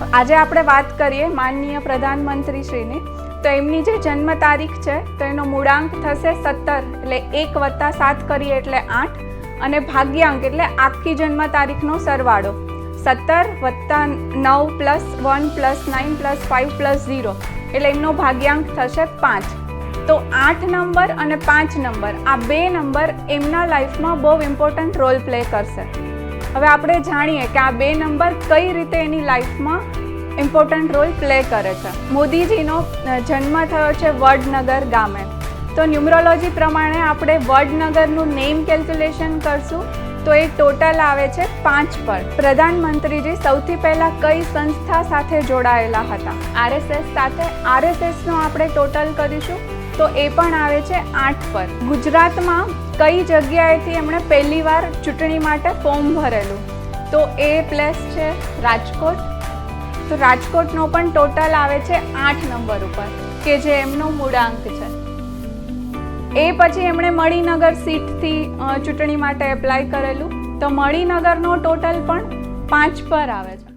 આજે આપણે વાત કરીએ માનનીય પ્રધાનમંત્રીશ્રીની, તો એમની જે જન્મ તારીખ છે તો એનો મૂળાંક થશે 17, એટલે 1 + 7 કરીએ એટલે 8, અને ભાગ્યાંક એટલે આખી જન્મ તારીખનો સરવાળો 17 + 9 + 1 + 9 + 5 + 0, એટલે એમનો ભાગ્યાંક થશે 5. તો 8 નંબર અને 5 નંબર, આ બે નંબર એમના લાઈફમાં બહુ ઇમ્પોર્ટન્ટ રોલ પ્લે કરશે. હવે આપણે જાણીએ કે આ બે નંબર કઈ રીતે એની લાઈફમાં ઇમ્પોર્ટન્ટ રોલ પ્લે કરે છે. મોદીજીનો જન્મ થયો છે વડનગર ગામે. તો ન્યુમરોલોજી પ્રમાણે આપણે વડનગરનું નેમ કેલ્ક્યુલેશન કરશું તો એ ટોટલ આવે છે 5 પર. પ્રધાનમંત્રીજી સૌથી પહેલાં કઈ સંસ્થા સાથે જોડાયેલા હતા? RSS સાથે. RSSનો આપણે ટોટલ કરીશું તો એ પણ આવે છે 8 પર. ગુજરાતમાં કઈ જગ્યાએથી એમણે પહેલી વાર ચૂંટણી માટે ફોર્મ ભરેલું? તો એ પ્લેસ છે રાજકોટ. તો રાજકોટનો પણ ટોટલ આવે છે 8 નંબર ઉપર, કે જે એમનો મૂળાંક છે. એ પછી એમણે મણિનગર સીટથી ચૂંટણી માટે એપ્લાય કરેલું, તો મણિનગરનો ટોટલ પણ 5 પર આવે છે.